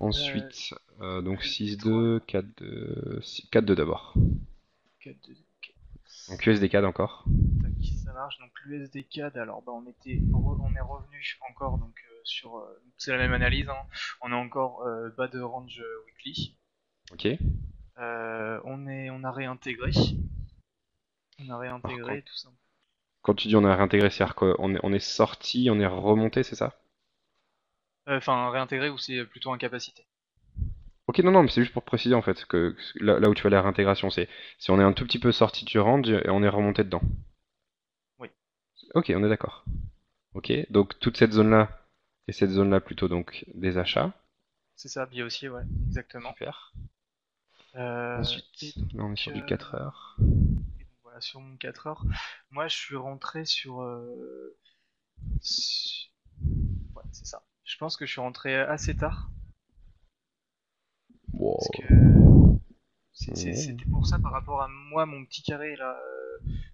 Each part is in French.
Euh, Ensuite, donc USD 6-2, 3, 4-2, 4-2 d'abord. 4, 2, ok. Donc USD-CAD encore. Tac, ça marche. Donc l'USD CAD, alors bah, on est revenu encore donc sur, c'est la même analyse, hein. On est encore bas de range weekly. Ok. On a réintégré. On a Alors réintégré tout ça. quand tu dis on a réintégré, c'est-à-dire qu'on est sorti, on est remonté, c'est ça? Enfin, réintégré ou c'est plutôt incapacité. Ok, non, non, mais c'est juste pour préciser en fait que là où tu vas la réintégration, c'est si on est un tout petit peu sorti du range et on est remonté dedans. Oui, Ok, on est d'accord. Ok, donc toute cette zone-là et cette zone-là plutôt donc des achats. c'est ça, biais haussier, ouais, exactement. Super. Et Ensuite, là on est donc, sur du 4 heures. voilà, sur mon 4 heures, moi je suis rentré sur, ouais, c'est ça. Je pense que je suis rentré assez tard parce Wow. que Ouais. c'était pour ça par rapport à moi, mon petit carré là,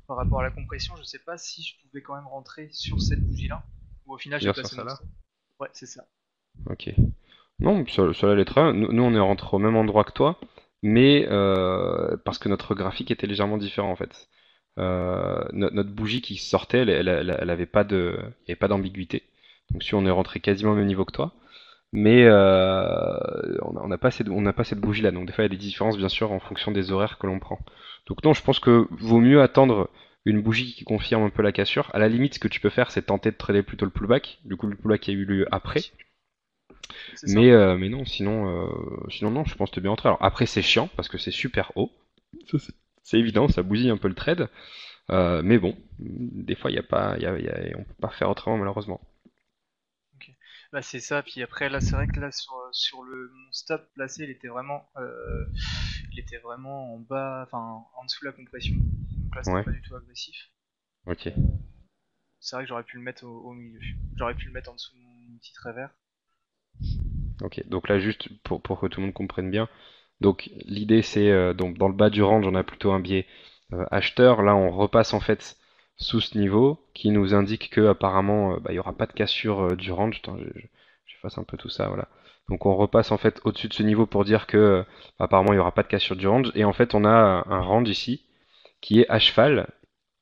par rapport à la compression, je sais pas si je pouvais quand même rentrer sur cette bougie là. Ou au final j'ai Dire sur placé ça mon là. stop. Ouais, c'est ça. Ok. Non, cela l'est très bien. Nous, on est rentré au même endroit que toi, mais parce que notre graphique était légèrement différent en fait. Notre bougie qui sortait, elle avait pas il y avait pas d'ambiguïté. Donc si on est rentré quasiment au même niveau que toi, mais on n'a pas on n'a pas cette bougie là. Donc des fois il y a des différences bien sûr en fonction des horaires que l'on prend. Donc non, je pense que vaut mieux attendre une bougie qui confirme un peu la cassure. À la limite, ce que tu peux faire, c'est tenter de trader plutôt le pullback. Du coup, le pullback qui a eu lieu après. Oui, c'est ça. Mais non, sinon non, je pense que t'es bien entré. Alors après, c'est chiant parce que c'est super haut. Ça, c'est évident, ça bousille un peu le trade. Mais bon, des fois, il y a pas, on peut pas faire autrement malheureusement. Ok. Bah c'est ça. Puis après là, c'est vrai que là sur le mon stop placé, il était vraiment en bas, enfin en dessous de la compression. Donc là, c'était Ouais, pas du tout agressif. ok. C'est vrai que j'aurais pu le mettre au milieu. J'aurais pu le mettre en dessous de mon petit travers. Ok, donc là, juste pour que tout le monde comprenne bien. Donc l'idée, c'est donc dans le bas du range, on a plutôt un biais acheteur. Là, on repasse en fait sous ce niveau qui nous indique que apparemment, bah, il y aura pas de cassure du range. Attends, je fasse un peu tout ça, voilà. Donc on repasse en fait au-dessus de ce niveau pour dire que apparemment il y aura pas de cassure du range. Et en fait, on a un range ici qui est à cheval.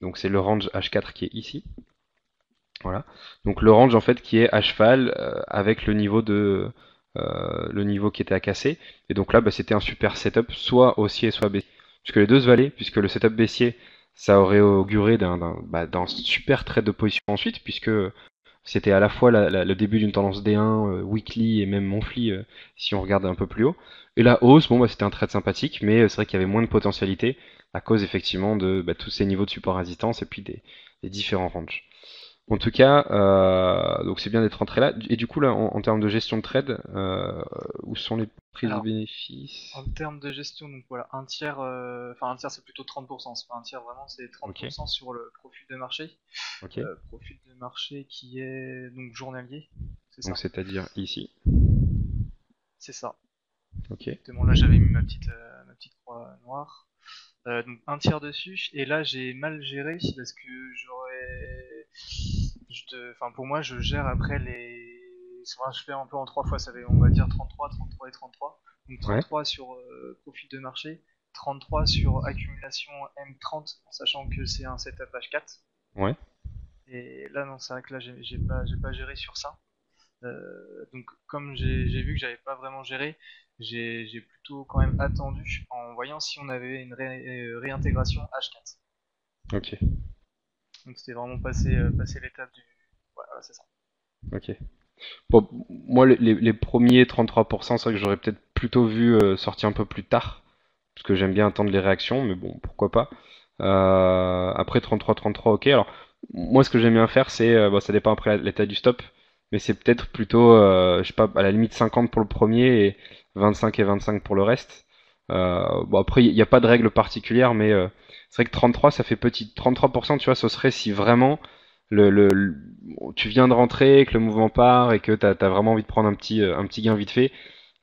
Donc c'est le range H4 qui est ici. Voilà. Donc le range en fait qui est à cheval avec le niveau qui était à casser. Et donc là, bah, c'était un super setup, soit haussier, soit baissier. Puisque les deux se valaient, puisque le setup baissier, ça aurait auguré d'un super trade de position ensuite, puisque c'était à la fois le début d'une tendance D1, weekly et même monthly si on regarde un peu plus haut. Et la hausse, bon bah c'était un trade sympathique, mais c'est vrai qu'il y avait moins de potentialité à cause effectivement de bah, tous ces niveaux de support résistance et puis des différents ranges. En tout cas, donc c'est bien d'être rentré là. Et du coup, là, en termes de gestion de trade, où sont les prises de Alors, bénéfices? en termes de gestion, donc voilà, un tiers, enfin un tiers c'est plutôt 30%, c'est pas un tiers vraiment, c'est Ok, 30% sur le profil de marché. ok. Profil de marché qui est donc journalier, c'est Donc ça. c'est-à-dire ici. C'est ça. Ok, Exactement, là j'avais mis ma petite croix noire. Donc un tiers dessus, et là j'ai mal géré parce que enfin pour moi je gère après enfin, je fais un peu en trois fois, ça fait on va dire 33, 33 et 33. Donc ouais, 33 sur profil de marché, 33 sur accumulation M30, en sachant que c'est un setup H4. ouais. Et là non, c'est vrai que là j'ai pas géré sur ça. Donc comme j'ai vu que j'avais pas vraiment géré, j'ai plutôt quand même attendu en voyant si on avait une réintégration H4. Ok, Donc c'était vraiment passer l'étape du... Ouais, voilà, c'est ça. ok. Bon, moi, les premiers 33%, c'est vrai que j'aurais peut-être plutôt vu sortir un peu plus tard, parce que j'aime bien attendre les réactions, mais bon, pourquoi pas. Après 33-33, ok. Alors, moi, ce que j'aime bien faire, c'est, bon, ça dépend après l'état du stop, mais c'est peut-être plutôt, je sais pas, à la limite 50 pour le premier et 25 et 25 pour le reste. Bon, après, il n'y a pas de règle particulière, mais c'est vrai que 33, ça fait petit. 33%, tu vois, ce serait si vraiment tu viens de rentrer, que le mouvement part et que t'as vraiment envie de prendre un petit gain vite fait,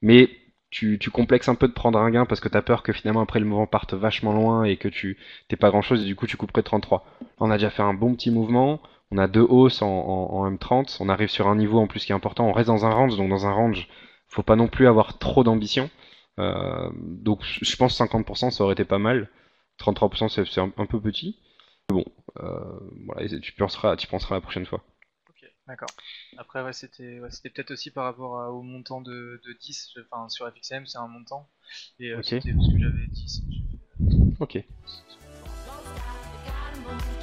mais tu complexes un peu de prendre un gain parce que t'as peur que finalement après le mouvement parte vachement loin et que tu t'es pas grand chose et du coup tu couperais 33. Là, on a déjà fait un bon petit mouvement, on a deux hausses en M30, on arrive sur un niveau en plus qui est important, on reste dans un range, donc dans un range faut pas non plus avoir trop d'ambition. Donc je pense 50% ça aurait été pas mal. 33% c'est un peu petit. Bon, voilà, et tu penseras la prochaine fois. Ok, d'accord. Après, c'était peut-être aussi par rapport au montant de 10. Enfin, sur FXM, c'est un montant. Et Ok, c'était parce que j'avais 10. J'ai fait ok. 30. C'est par rapport.